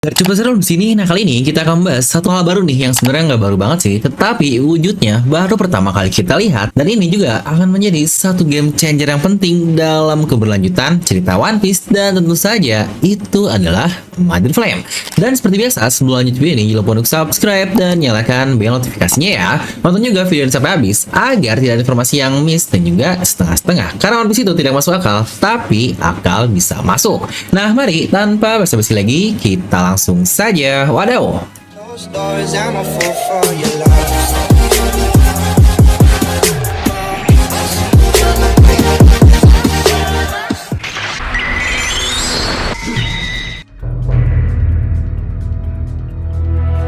Coba seru di sini. Nah, kali ini kita akan membahas satu hal baru nih yang sebenarnya nggak baru banget sih, tetapi wujudnya baru pertama kali kita lihat, dan ini juga akan menjadi satu game changer yang penting dalam keberlanjutan cerita One Piece, dan tentu saja itu adalah Mother Flame. Dan seperti biasa, sebelum lanjut video ini, jangan lupa untuk subscribe dan nyalakan bel notifikasinya ya. Tonton juga video ini sampai habis agar tidak ada informasi yang miss dan juga setengah-setengah. Karena One Piece itu tidak masuk akal, tapi akal bisa masuk. Nah, mari tanpa basa-basi lagi, kita langsung saja. Wadaw. Those doors, I'm a fool for your love.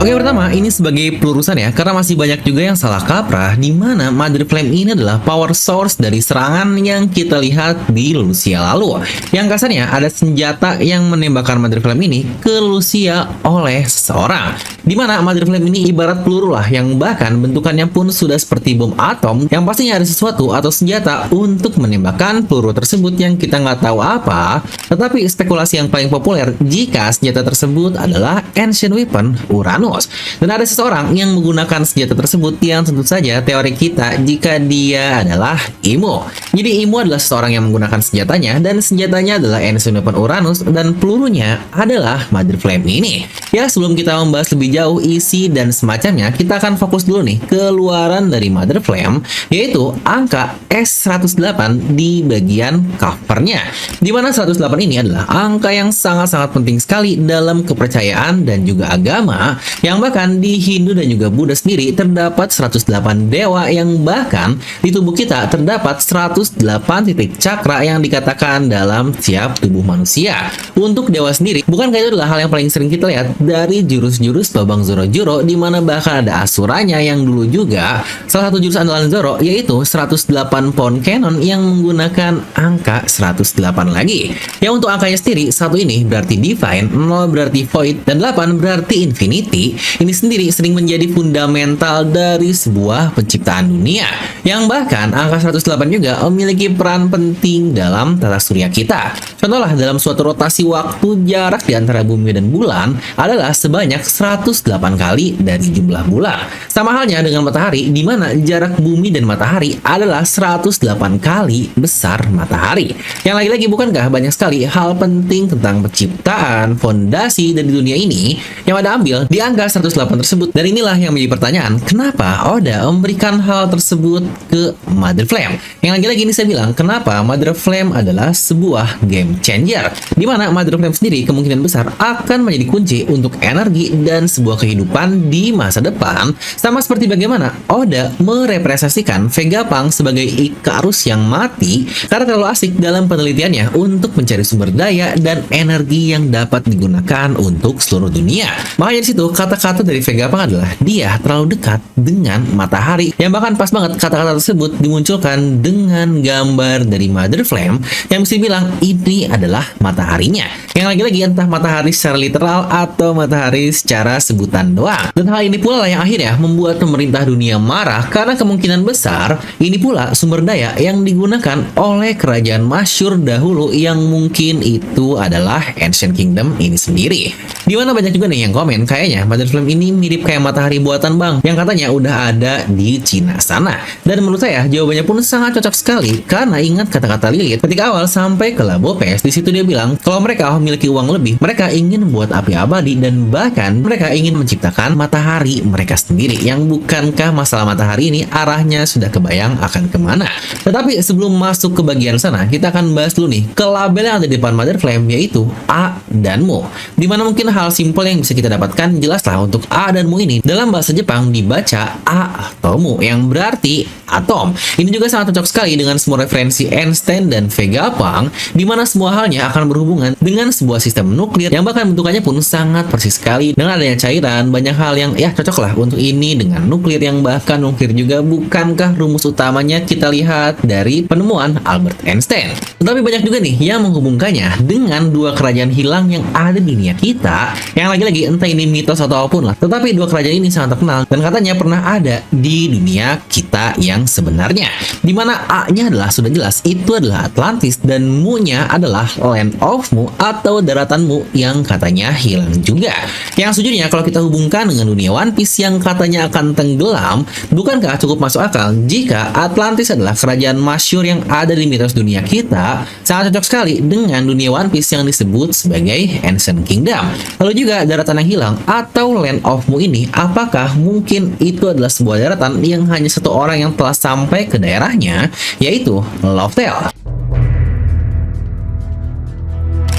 Oke, pertama ini sebagai pelurusan ya, karena masih banyak juga yang salah kaprah di mana Mother Flame ini adalah power source dari serangan yang kita lihat di Lucia lalu. Yang kasarnya ada senjata yang menembakkan Mother Flame ini ke Lucia oleh seseorang. Di mana Mother Flame ini ibarat peluru lah, yang bahkan bentukannya pun sudah seperti bom atom, yang pastinya ada sesuatu atau senjata untuk menembakkan peluru tersebut yang kita nggak tahu apa. Tetapi spekulasi yang paling populer jika senjata tersebut adalah Ancient Weapon Uranus. Dan ada seseorang yang menggunakan senjata tersebut yang tentu saja teori kita jika dia adalah Imo. Jadi Imo adalah seseorang yang menggunakan senjatanya, dan senjatanya adalah Ancient Weapon Uranus, dan pelurunya adalah Mother Flame ini. Ya, sebelum kita membahas lebih jauh isi dan semacamnya, kita akan fokus dulu nih keluaran dari Mother Flame, yaitu angka S108 di bagian covernya. Dimana 108 ini adalah angka yang sangat-sangat penting sekali dalam kepercayaan dan juga agama, yang bahkan di Hindu dan juga Buddha sendiri terdapat 108 dewa, yang bahkan di tubuh kita terdapat 108 titik cakra yang dikatakan dalam tiap tubuh manusia. Untuk dewa sendiri, bukankah itu adalah hal yang paling sering kita lihat dari jurus-jurus Babang Zoro, di mana bahkan ada asuranya yang dulu juga salah satu jurus andalan Zoro, yaitu 108 pound cannon yang menggunakan angka 108 lagi. Ya, untuk angkanya sendiri, satu ini berarti divine, 0 berarti void, dan 8 berarti infinity. Ini sendiri sering menjadi fundamental dari sebuah penciptaan dunia, yang bahkan angka 108 juga memiliki peran penting dalam tata surya kita. Contohlah, dalam suatu rotasi waktu, jarak di antara bumi dan bulan adalah sebanyak 108 kali dari jumlah bulan. Sama halnya dengan matahari, di mana jarak bumi dan matahari adalah 108 kali besar matahari. Yang lagi-lagi, bukankah banyak sekali hal penting tentang penciptaan, fondasi dari dunia ini yang ada ambil di angka 108 tersebut. Dan inilah yang menjadi pertanyaan, kenapa Oda memberikan hal tersebut ke Mother Flame? Yang lagi-lagi ini saya bilang, kenapa Mother Flame adalah sebuah game changer, di mana Mother Flame sendiri kemungkinan besar akan menjadi kunci untuk energi dan sebuah kehidupan di masa depan, sama seperti bagaimana Oda merepresentasikan Vegapunk sebagai Icarus yang mati karena terlalu asik dalam penelitiannya untuk mencari sumber daya dan energi yang dapat digunakan untuk seluruh dunia. Makanya di situ kata-kata dari Vegapunk adalah dia terlalu dekat dengan matahari, yang bahkan pas banget kata-kata tersebut dimunculkan dengan gambar dari Mother Flame yang bisa bilang ini adalah mataharinya. Yang lagi-lagi entah matahari secara literal atau matahari secara sebutan doang. Dan hal ini pula lah yang akhirnya membuat pemerintah dunia marah, karena kemungkinan besar ini pula sumber daya yang digunakan oleh kerajaan masyhur dahulu, yang mungkin itu adalah Ancient Kingdom ini sendiri. Dimana banyak juga nih yang komen, kayaknya Mother Flame ini mirip kayak matahari buatan Bang, yang katanya udah ada di Cina sana. Dan menurut saya jawabannya pun sangat cocok sekali, karena ingat kata-kata Lilith ketika awal sampai ke Labo Pes. Di situ dia bilang kalau mereka memiliki uang lebih, mereka ingin membuat api abadi, dan bahkan mereka ingin menciptakan matahari mereka sendiri, yang bukankah masalah matahari ini arahnya sudah kebayang akan kemana. Tetapi sebelum masuk ke bagian sana, kita akan bahas dulu nih ke label yang ada di depan Mother Flame, yaitu A dan Mu. Dimana mungkin hal simpel yang bisa kita dapatkan, jelaslah untuk A dan Mu ini dalam bahasa Jepang dibaca A atau Mu, yang berarti atom. Ini juga sangat cocok sekali dengan semua referensi Einstein dan Vegapunk, di mana semua halnya akan berhubungan dengan sebuah sistem nuklir, yang bahkan bentukannya pun sangat persis sekali dengan adanya cairan. Banyak hal yang ya cocok lah untuk ini dengan nuklir, yang bahkan nuklir juga bukankah rumus utamanya kita lihat dari penemuan Albert Einstein. Tetapi banyak juga nih yang menghubungkannya dengan dua kerajaan hilang yang ada di dunia kita, yang lagi-lagi entah ini mitos atau apapun lah, tetapi dua kerajaan ini sangat terkenal dan katanya pernah ada di dunia kita yang sebenarnya. Dimana A-nya adalah sudah jelas itu adalah Atlantis, dan Mu-nya adalah adalah land of-mu atau daratanmu yang katanya hilang juga. Yang sejujurnya kalau kita hubungkan dengan dunia One Piece yang katanya akan tenggelam, bukankah cukup masuk akal jika Atlantis adalah kerajaan masyhur yang ada di mitos dunia kita, sangat cocok sekali dengan dunia One Piece yang disebut sebagai Ancient Kingdom. Lalu juga daratan yang hilang atau land of-mu ini, apakah mungkin itu adalah sebuah daratan yang hanya satu orang yang telah sampai ke daerahnya, yaitu Loftel.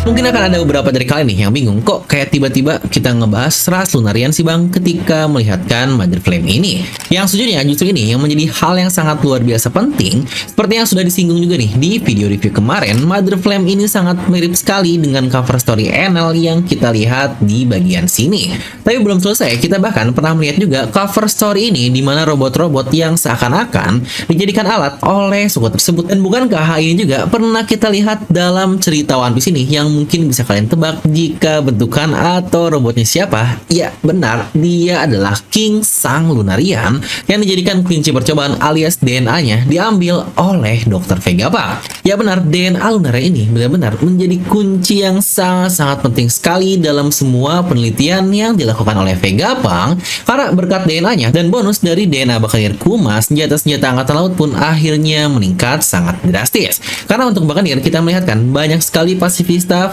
Mungkin akan ada beberapa dari kalian nih yang bingung, kok kayak tiba-tiba kita ngebahas ras Lunarian sih bang ketika melihatkan Mother Flame ini. Yang sejujurnya justru ini yang menjadi hal yang sangat luar biasa penting. Seperti yang sudah disinggung juga nih di video review kemarin, Mother Flame ini sangat mirip sekali dengan cover story Enel yang kita lihat di bagian sini. Tapi belum selesai, kita bahkan pernah melihat juga cover story ini di mana robot-robot yang seakan-akan dijadikan alat oleh suku tersebut. Dan bukankah hal ini juga pernah kita lihat dalam cerita One Piece ini yang mungkin bisa kalian tebak jika bentukan atau robotnya siapa? Ya, benar, dia adalah King Sang Lunarian yang dijadikan kunci percobaan alias DNA-nya diambil oleh Dr. Vegapunk. Ya benar, DNA Lunarian ini benar-benar menjadi kunci yang sangat-sangat penting sekali dalam semua penelitian yang dilakukan oleh Vegapunk, karena berkat DNA-nya dan bonus dari DNA Buccaneer Kuma, senjata-senjata angkatan laut pun akhirnya meningkat sangat drastis. Karena untuk Buccaneer kita melihatkan banyak sekali pasifista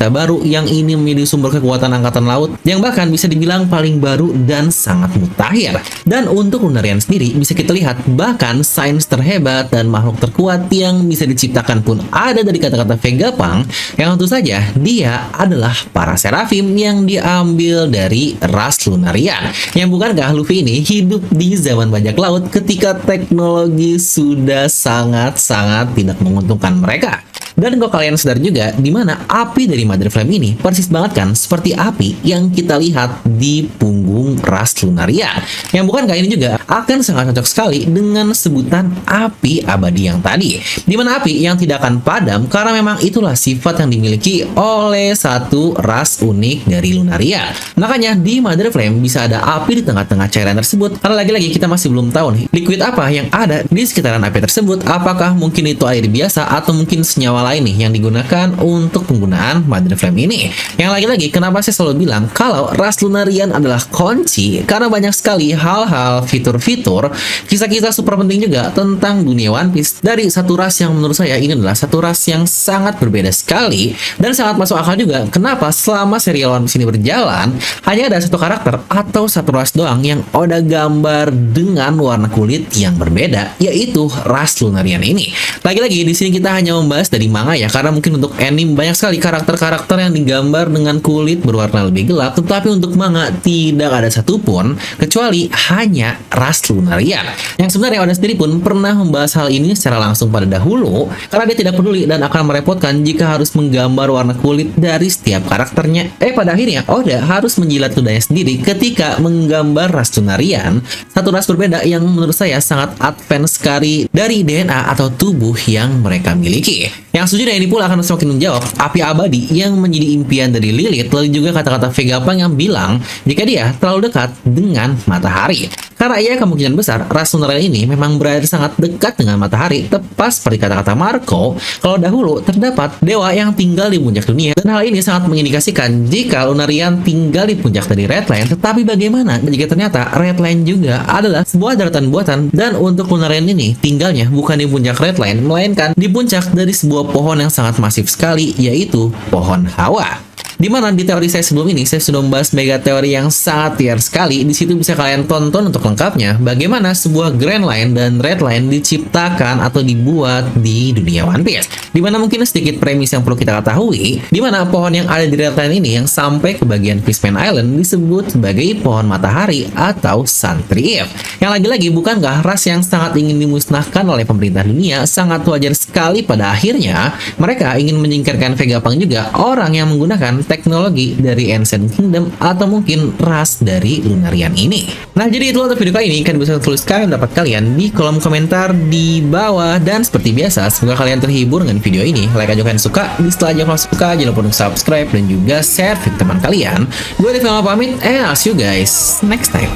baru yang ini menjadi sumber kekuatan angkatan laut yang bahkan bisa dibilang paling baru dan sangat mutakhir. Dan untuk Lunarian sendiri bisa kita lihat bahkan sains terhebat dan makhluk terkuat yang bisa diciptakan pun ada dari kata-kata Vegapunk, yang tentu saja dia adalah para Seraphim yang diambil dari ras Lunarian. Yang bukankah Luffy ini hidup di zaman bajak laut ketika teknologi sudah sangat-sangat tidak menguntungkan mereka. Dan kalau kalian sadar juga, di mana api dari Mother Flame ini persis banget kan seperti api yang kita lihat di punggung ras Lunarian. Yang bukankah ini juga akan sangat cocok sekali dengan sebutan api abadi yang tadi. Di mana api yang tidak akan padam karena memang itulah sifat yang dimiliki oleh satu ras unik dari Lunarian. Makanya di Mother Flame bisa ada api di tengah-tengah cairan tersebut. Karena lagi-lagi kita masih belum tahu nih, liquid apa yang ada di sekitaran api tersebut. Apakah mungkin itu air biasa atau mungkin senyawa lain nih yang digunakan untuk penggunaan Mother Flame ini. Yang lagi-lagi kenapa saya selalu bilang kalau ras Lunarian adalah kunci, karena banyak sekali hal-hal, fitur-fitur, kisah-kisah super penting juga tentang dunia One Piece dari satu ras yang menurut saya ini adalah satu ras yang sangat berbeda sekali dan sangat masuk akal juga kenapa selama serial One Piece ini berjalan hanya ada satu karakter atau satu ras doang yang Oda gambar dengan warna kulit yang berbeda, yaitu ras Lunarian ini. Lagi-lagi di sini kita hanya membahas dari manga ya, karena mungkin untuk anime banyak sekali karakter-karakter yang digambar dengan kulit berwarna lebih gelap, tetapi untuk manga tidak ada satupun kecuali hanya ras Lunarian. Yang sebenarnya Oda sendiri pun pernah membahas hal ini secara langsung pada dahulu, karena dia tidak peduli dan akan merepotkan jika harus menggambar warna kulit dari setiap karakternya. Pada akhirnya Oda harus menjilat ludahnya sendiri ketika menggambar ras Lunarian, satu ras berbeda yang menurut saya sangat advance sekali dari DNA atau tubuh yang mereka miliki. Yang sejujurnya ini pula akan semakin menjawab api abadi yang menjadi impian dari Lilith, lalu juga kata-kata Vegapunk yang bilang jika dia terlalu dekat dengan matahari. Karena ia kemungkinan besar ras Lunarian ini memang berada sangat dekat dengan matahari, tepat seperti kata-kata Marco, kalau dahulu terdapat dewa yang tinggal di puncak dunia. Dan hal ini sangat mengindikasikan jika Lunarian tinggal di puncak dari Redline, tetapi bagaimana jika ternyata Redline juga adalah sebuah daratan buatan dan untuk Lunarian ini tinggalnya bukan di puncak Redline, melainkan di puncak dari sebuah pohon yang sangat masif sekali, yaitu pohon Hawa. Di mana di teori saya sebelum ini saya sudah membahas mega teori yang sangat liar sekali. Di situ bisa kalian tonton untuk lengkapnya bagaimana sebuah Grand Line dan Red Line diciptakan atau dibuat di dunia One Piece. Di mana mungkin sedikit premis yang perlu kita ketahui, di mana pohon yang ada di Red Line ini yang sampai ke bagian Fishman Island disebut sebagai pohon matahari atau Sun Tree. Yang lagi-lagi bukankah ras yang sangat ingin dimusnahkan oleh pemerintah dunia? Sangat wajar sekali pada akhirnya mereka ingin menyingkirkan Vegapunk juga, orang yang menggunakan teknologi dari Ancient Kingdom atau mungkin ras dari Lunarian ini. Nah, jadi itu untuk video kali ini. Kalian bisa tuliskan pendapat kalian di kolom komentar di bawah. Dan seperti biasa, semoga kalian terhibur dengan video ini. Like aja kalian suka, dislike aja kalau suka, jangan lupa untuk subscribe dan juga share ke teman kalian. Gue Rifki pamit, and I'll see you guys next time.